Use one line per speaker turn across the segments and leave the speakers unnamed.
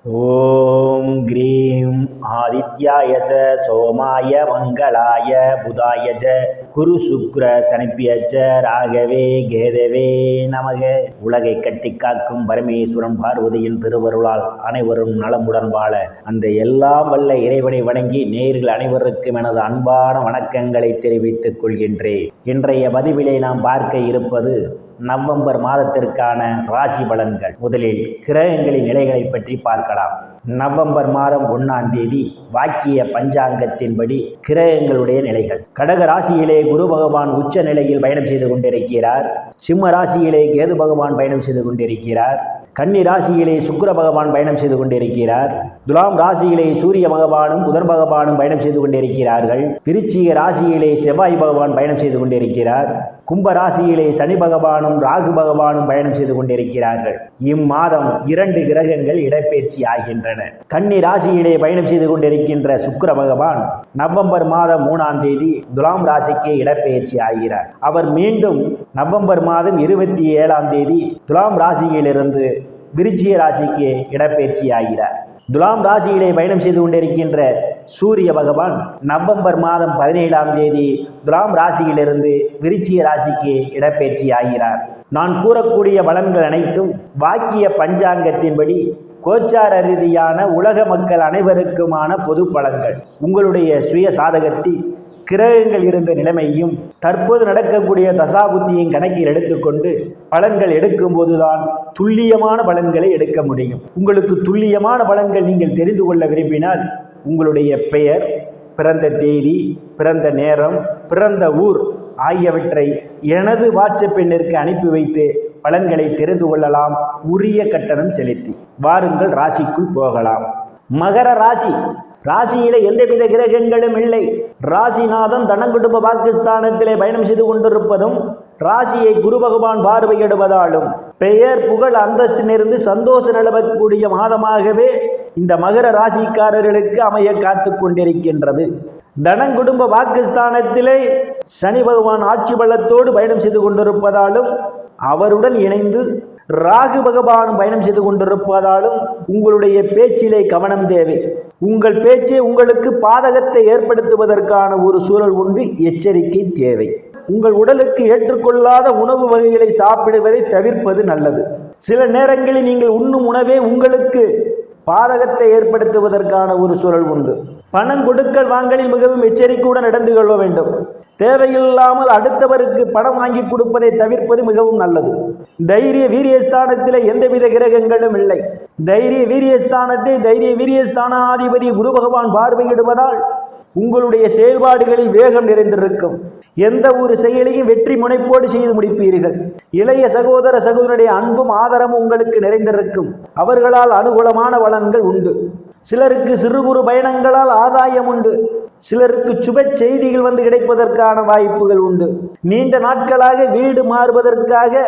ஓம் cream ஆதித்யாய ச சோமாய மங்களாய புதாய ச குரு சுக்ர சனிப்பியச்ச ராகவே கேதவே நமக. உலகை கட்டி காக்கும் பரமேஸ்வரன் பார்வதியின் திருவருளால் அனைவரும் நலமுடன் வாழ அந்த எல்லாம் வல்ல இறைவனை வணங்கி நேயர்கள் அனைவருக்கும் எனது அன்பான வணக்கங்களை தெரிவித்துக் கொள்கின்றேன். இன்றைய பதிவிலே நாம் பார்க்க இருப்பது நவம்பர் மாதத்திற்கான ராசி பலன்கள். முதலில் கிரகங்களின் நிலைகளை பற்றி பார்க்கலாம். நவம்பர் மாதம் 1ஆம் தேதி வாக்கிய பஞ்சாங்கத்தின்படி கிரகங்களுடைய நிலைகள். கடக ராசியிலே குரு பகவான் உச்ச நிலையில் பயணம் செய்து கொண்டிருக்கிறார். சிம்ம ராசியிலே கேது பகவான் பயணம் செய்து கொண்டிருக்கிறார். கன்னி ராசியிலே சுக்கிர பகவான் பயணம் செய்து கொண்டிருக்கிறார். துலாம் ராசியிலே சூரிய பகவானும் புதன் பகவானும் பயணம் செய்து கொண்டிருக்கிறார்கள். விருச்சிக ராசியிலே செவ்வாய் பகவான் பயணம் செய்து கொண்டிருக்கிறார். கும்ப ராசியிலே சனி பகவானும் ராகு பகவானும் பயணம் செய்து கொண்டிருக்கிறார்கள். இம்மாதம் 2 கிரகங்கள் இடப்பெயர்ச்சி ஆகின்றன. கன்னி ராசியிலே பயணம் செய்து கொண்டிருக்கின்ற சுக்கிர பகவான் நவம்பர் மாதம் 3ஆம் தேதி துலாம் ராசிக்கு இடப்பெயர்ச்சி ஆகிறார். அவர் மீண்டும் நவம்பர் மாதம் 27ஆம் தேதி துலாம் ராசியிலிருந்து விருச்சிக ராசிக்கு இடப்பெயர்ச்சி ஆகிறார். துலாம் ராசியிலே பயணம் செய்து கொண்டிருக்கின்ற சூரிய பகவான் நவம்பர் மாதம் 17ஆம் தேதி துலாம் ராசியிலிருந்து விருச்சிக ராசிக்கு இடப்பெயர்ச்சி ஆகிறார். நான் கூறக்கூடிய பலன்கள் அனைத்தும் வாக்கிய பஞ்சாங்கத்தின்படி கோச்சார ரீதியான உலக மக்கள் அனைவருக்குமான பொது பலன்கள். உங்களுடைய சுய சாதகத்தில் கிரகங்கள் இருந்த நிலைமையும் தற்போது நடக்கக்கூடிய தசாபுத்தியும் கணக்கில் எடுத்துக்கொண்டு பலன்கள் எடுக்கும் போதுதான் துல்லியமான பலன்களை எடுக்க முடியும். உங்களுக்கு துல்லியமான பலன்கள் நீங்கள் தெரிந்து கொள்ள விரும்பினால் உங்களுடைய பெயர், பிறந்த தேதி, பிறந்த நேரம், பிறந்த ஊர் ஆகியவற்றை எனது வாட்ஸ்அப் எண்ணிற்கு அனுப்பி வைத்து பலன்களை தெரிந்து கொள்ளலாம். உரிய கட்டணம் செலுத்தி வாருங்கள், ராசிக்குள் போகலாம். மகர ராசி. ராசியிலே எந்தவித கிரகங்களும் இல்லை. ராசிநாதன் தனங்குடும்ப பாகிஸ்தானத்திலே பயணம் செய்து கொண்டிருப்பதும் ராசியை குரு பகவான் பார்வையிடுவதாலும் பெயர் புகழ் அந்தஸ்திலிருந்து சந்தோஷம் நிலவக்கூடிய மாதமாகவே இந்த மகர ராசிக்காரர்களுக்கு அமைய காத்து கொண்டிருக்கின்றது. தனங்குடும்ப பாகிஸ்தானத்திலே சனி பகவான் ஆட்சி பலத்தோடு பயணம் செய்து கொண்டிருப்பதாலும் அவருடன் இணைந்து ராகு பகவானும் பயணம் செய்து கொண்டிருப்பதாலும் உங்களுடைய பேச்சிலே கவனம் தேவை. உங்கள் பேச்சே உங்களுக்கு பாதகத்தை ஏற்படுத்துவதற்கான ஒரு சூழல் உண்டு. எச்சரிக்கை தேவை. உங்கள் உடலுக்கு ஏற்றுக்கொள்ளாத உணவு வகைகளை சாப்பிடுவதை தவிர்ப்பது நல்லது. சில நேரங்களில் நீங்கள் உண்ணும் உணவே உங்களுக்கு பாதகத்தை ஏற்படுத்துவதற்கான ஒரு சூழல் உண்டு. பணம் கொடுக்கல் வாங்கலில் மிகவும் எச்சரிக்கையுடன் நடந்து கொள்ள வேண்டும். தேவையில்லாமல் அடுத்தவருக்கு பணம் வாங்கி கொடுப்பதை தவிர்ப்பது மிகவும் நல்லது. தைரிய வீரியஸ்தானத்தில் எந்தவித கிரகங்களும் இல்லை. தைரிய வீரியஸ்தானத்தை தைரிய வீரியஸ்தானாதிபதி குரு பகவான் பார்வையிடுவதால் உங்களுடைய செயல்பாடுகளில் வேகம் நிறைந்திருக்கும். எந்த ஒரு செயலையும் வெற்றி முனைப்போடு செய்து முடிப்பீர்கள். இளைய சகோதர சகோதரனுடைய அன்பும் ஆதரவும் உங்களுக்கு நிறைந்திருக்கும். அவர்களால் அனுகூலமான பலன்கள் உண்டு. சிலருக்கு சிறு குறு பயணங்களால் ஆதாயம் உண்டு. சிலருக்கு சுப செய்திகள் வந்து கிடைப்பதற்கான வாய்ப்புகள் உண்டு. நீண்ட நாட்களாக வீடு மாறுவதற்காக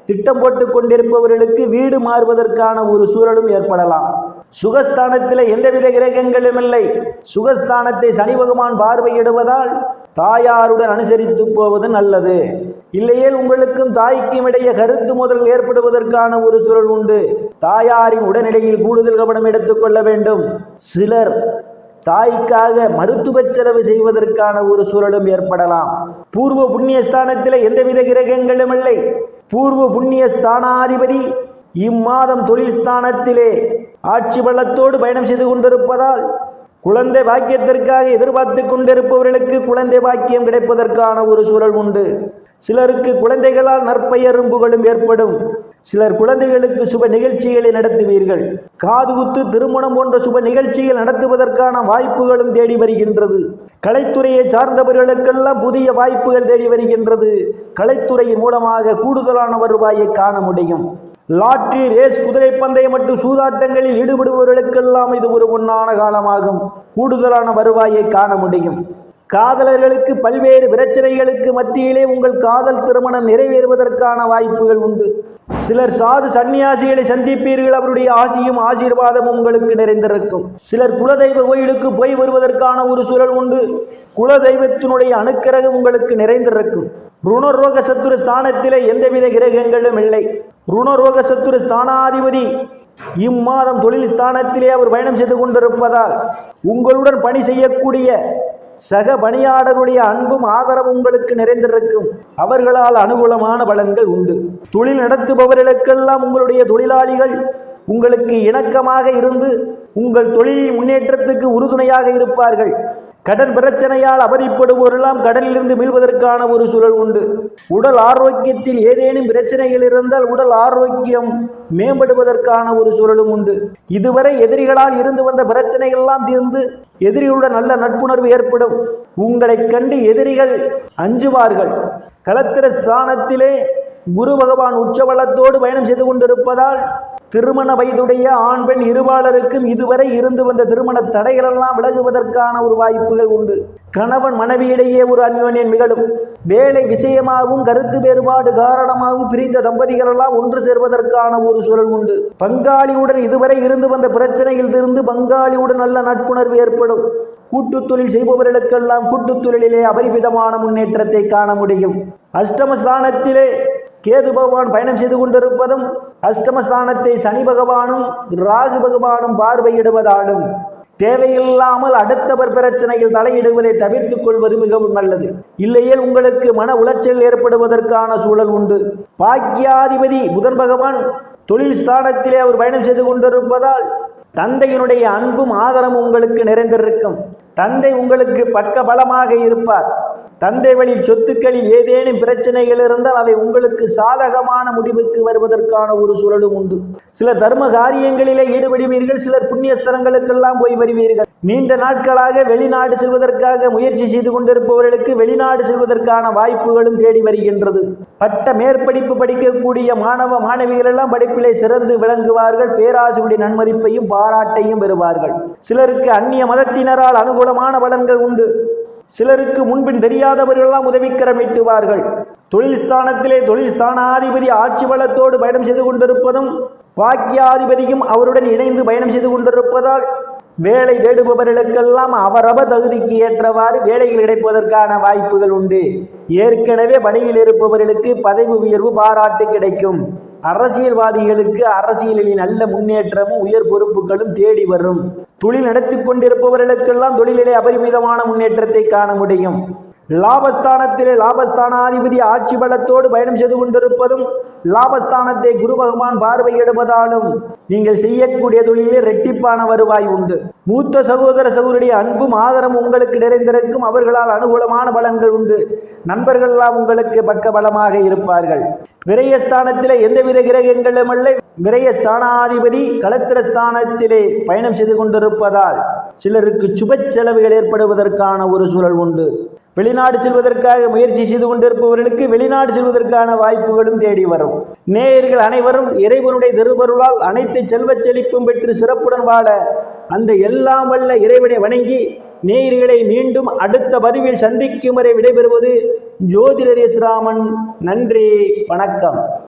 திட்டம் போட்டு கொண்டிருப்பவர்களுக்கு வீடு மாறுவதற்கான ஒரு சூழலும் ஏற்படலாம். சுகஸ்தானத்தில் எந்தவித கிரகங்களும் இல்லை. சுகஸ்தானத்தை சனி பகவான் பார்வையிடுவதால் தாயாருடன் அனுசரித்து போவது நல்லது. இல்லையேல் உங்களுக்கும் தாய்க்கும் இடையே கருத்து முதல் ஏற்படுவதற்கான ஒரு சூழல் உண்டு. தாயாரின் உடனடியில் கூடுதல் கவனம் எடுத்துக்கொள்ள வேண்டும். சிலர் தாய்க்காக மருத்துவ செலவு செய்வதற்கான ஒரு சூழலும் ஏற்படலாம். பூர்வ புண்ணிய ஸ்தானத்தில் எந்தவித கிரகங்களும் இல்லை. பூர்வ புண்ணிய ஸ்தானாதிபதி இம்மாதம் தொழில் ஸ்தானத்திலே ஆட்சி பலத்தோடு பயணம் செய்து கொண்டிருப்பதால் குழந்தை பாக்கியத்திற்காக எதிர்பார்த்து கொண்டிருப்பவர்களுக்கு குழந்தை பாக்கியம் கிடைப்பதற்கான ஒரு சூழல் உண்டு. சிலருக்கு குழந்தைகளால் நற்பெயரும் புகழும் ஏற்படும். சிலர் குழந்தைகளுக்கு சுப நிகழ்ச்சிகளை நடத்துவீர்கள். காதுகுத்து, திருமணம் போன்ற சுப நிகழ்ச்சிகள் நடத்துவதற்கான வாய்ப்புகளும் தேடி வருகின்றது. கலைத்துறையை சார்ந்தவர்களுக்கெல்லாம் புதிய வாய்ப்புகள் தேடி வருகின்றது. கலைத்துறையின் மூலமாக கூடுதலான வருவாயை காண முடியும். லாட்டரி, ரேஸ், குதிரை பந்தயம் மற்றும் சூதாட்டங்களில் ஈடுபடுபவர்களுக்கெல்லாம் இது ஒரு பொன்னான காலமாகும். கூடுதலான வருவாயை காண முடியும். காதலர்களுக்கு பல்வேறு பிரச்சனைகளுக்கு மத்தியிலே உங்கள் காதல் திருமணம் நிறைவேறுவதற்கான வாய்ப்புகள் உண்டு. சிலர் சாது சன்னியாசிகளை சந்திப்பீர்கள். அவருடைய ஆசியும் ஆசீர்வாதமும் உங்களுக்கு நிறைந்திருக்கும். சிலர் குலதெய்வ கோயிலுக்கு போய் வருவதற்கான ஒரு சூழல் உண்டு. குலதெய்வத்தினுடைய அனுக்கிரகம் உங்களுக்கு நிறைந்திருக்கும். ருணரோக சத்துரு ஸ்தானத்திலே எந்தவித கிரகங்களும் இல்லை. ருணரோக சத்துரு ஸ்தானாதிபதி இம்மாதம் தொழில் ஸ்தானத்திலே அவர் பயணம் செய்து கொண்டிருப்பதால் உங்களுடன் பணி செய்யக்கூடிய சக பணியாளருடைய அன்பும் ஆதரவும் உங்களுக்கு நிறைந்திருக்கும். அவர்களால் அனுகூலமான பலன்கள் உண்டு. தொழில் நடத்துபவர்களுக்கெல்லாம் உங்களுடைய தொழிலாளிகள் உங்களுக்கு இணக்கமாக இருந்து உங்கள் தொழிலின் முன்னேற்றத்துக்கு உறுதுணையாக இருப்பார்கள். கடன் பிரச்சனையால் அவதிப்படுவோரெல்லாம் கடனிலிருந்து மீள்வதற்கான ஒரு சூழல் உண்டு. உடல் ஆரோக்கியத்தில் ஏதேனும் பிரச்சனைகள் இருந்தால் உடல் ஆரோக்கியம் மேம்படுவதற்கான ஒரு சூழலும் உண்டு. இதுவரை எதிரிகளால் இருந்து வந்த பிரச்சனைகள் எல்லாம் தீர்ந்து எதிரிகளுடன் நல்ல நட்புணர்வு ஏற்படும். உங்களை கண்டு எதிரிகள் அஞ்சுவார்கள். களத்திர ஸ்தானத்திலே குரு பகவான் உச்சபலத்தோடு பயணம் செய்து கொண்டிருப்பதால் திருமண வயதுடைய ஆண் பெண் இருபாலருக்கும் இதுவரை இருந்து வந்த திருமண தடைகளெல்லாம் விலகுவதற்கான ஒரு வாய்ப்புகள் உண்டு. கணவன் மனைவியிடையே ஒரு அந்யோன்யம் நிகழும். வேலை விஷயமாகவும் கருத்து வேறுபாடு காரணமாகவும் பிரிந்த தம்பதிகளெல்லாம் ஒன்று சேர்வதற்கான ஒரு சூழல் உண்டு. பங்காளியுடன் இதுவரை இருந்து வந்த பிரச்சனையில் இருந்து பங்காளியுடன் நல்ல நட்புணர்வு ஏற்படும். கூட்டுத் தொழில் செய்பவர்களுக்கெல்லாம் கூட்டுத் தொழிலிலே அபரிமிதமான முன்னேற்றத்தை காண முடியும். அஷ்டமஸ்தானத்திலே கேது பகவான் பயணம் செய்து கொண்டிருப்பதும் அஷ்டமஸ்தானத்தை சனி பகவானும் ராகு பகவானும் பார்வையிடுவதாலும் தேவையில்லாமல் அடுத்தவர் பிரச்சனையில் தலையிடுவதை தவிர்த்துக் கொள்வது மிகவும் நல்லது. இல்லையே உங்களுக்கு மன உளைச்சல் ஏற்படுவதற்கான சூழல் உண்டு. பாக்கியாதிபதி புதன் பகவான் தொழில் ஸ்தானத்திலே அவர் பயணம் செய்து கொண்டிருப்பதால் தந்தையினுடைய அன்பும் ஆதரவும் உங்களுக்கு நிறைந்திருக்கும். தந்தை உங்களுக்கு பக்க பலமாக இருப்பார். தந்தை வழி சொத்துக்களில் ஏதேனும் பிரச்சனைகள் இருந்தால் அவை உங்களுக்கு சாதகமான முடிவுக்கு வருவதற்கான ஒரு சூழலும் உண்டு. சில தர்ம காரியங்களிலே ஈடுபடுவீர்கள். சிலர் புண்ணிய ஸ்தலங்களுக்கெல்லாம் போய் வருவீர்கள். நீண்ட நாட்களாக வெளிநாடு செல்வதற்காக முயற்சி செய்து கொண்டிருப்பவர்களுக்கு வெளிநாடு செல்வதற்கான வாய்ப்புகளும் தேடி வருகின்றது. பட்ட மேற்படிப்பு படிக்கக்கூடிய மாணவ மாணவிகள் எல்லாம் படிப்பிலே சிறந்து விளங்குவார்கள். பேராசிரியருடைய நன்மதிப்பையும் பாராட்டையும் பெறுவார்கள். சிலருக்கு அந்நிய மதத்தினரால் அனுகூலமான பலன்கள் உண்டு. சிலருக்கு முன்பின் தெரியாதவர்களெல்லாம் உதவிக்கரம் நீட்டுவார்கள். தொழில் ஸ்தானத்திலே தொழில் ஸ்தானாதிபதி ஆட்சி பலத்தோடு பயணம் செய்து கொண்டிருப்பதும் பாக்கியாதிபதியும் அவருடன் இணைந்து பயணம் செய்து கொண்டிருப்பதால் வேலை தேடுபவர்களுக்கெல்லாம் அவரவர் தகுதிக்கு ஏற்றவாறு வேலைகள் கிடைப்பதற்கான வாய்ப்புகள் உண்டு. ஏற்கனவே பணியில் இருப்பவர்களுக்கு பதவி உயர்வு பாராட்டு கிடைக்கும். அரசியல்வாதிகளுக்கு அரசியலில் நல்ல முன்னேற்றமும் உயர் பொறுப்புகளும் தேடி வரும். தொழில் நடத்தி கொண்டிருப்பவர்களுக்கெல்லாம் தொழிலிலே அபரிமிதமான முன்னேற்றத்தை காண முடியும். லாபஸ்தானத்திலே லாபஸ்தானாதிபதி ஆட்சி பலத்தோடு பயணம் செய்து கொண்டிருப்பதும் லாபஸ்தானத்தை குரு பகவான் பார்வையிடுவதாலும் நீங்கள் செய்யக்கூடிய தொழிலே இரட்டிப்பான வருவாய் உண்டு. மூத்த சகோதர சகோதரிய அன்பும் ஆதரவும் உங்களுக்கு நிறைந்திருக்கும். அவர்களால் அனுகூலமான பலன்கள் உண்டு. நண்பர்கள் எல்லாம் உங்களுக்கு பக்க பலமாக இருப்பார்கள். விரயஸ்தானத்திலே எந்தவித கிரகங்களும் அல்ல. விரயஸ்தானாதிபதி களத்திர ஸ்தானத்திலே பயணம் செய்து கொண்டிருப்பதால் சிலருக்கு சுப செலவுகள் ஏற்படுவதற்கான ஒரு சூழல் உண்டு. வெளிநாடு செல்வதற்காக முயற்சி செய்து கொண்டிருப்பவர்களுக்கு வெளிநாடு செல்வதற்கான வாய்ப்புகளும் தேடி வரும். நேயர்கள் அனைவரும் இறைவனுடைய திருவருளால் அனைத்து செல்வச் செழிப்பும் பெற்று சிறப்புடன் வாழ அந்த எல்லாம் வல்ல இறைவனை வணங்கி நேயர்களை மீண்டும் அடுத்த பதிவில் சந்திக்கும் வரை விடைபெறுவது ஜோதிடர் எஸ் ராமன். நன்றி, வணக்கம்.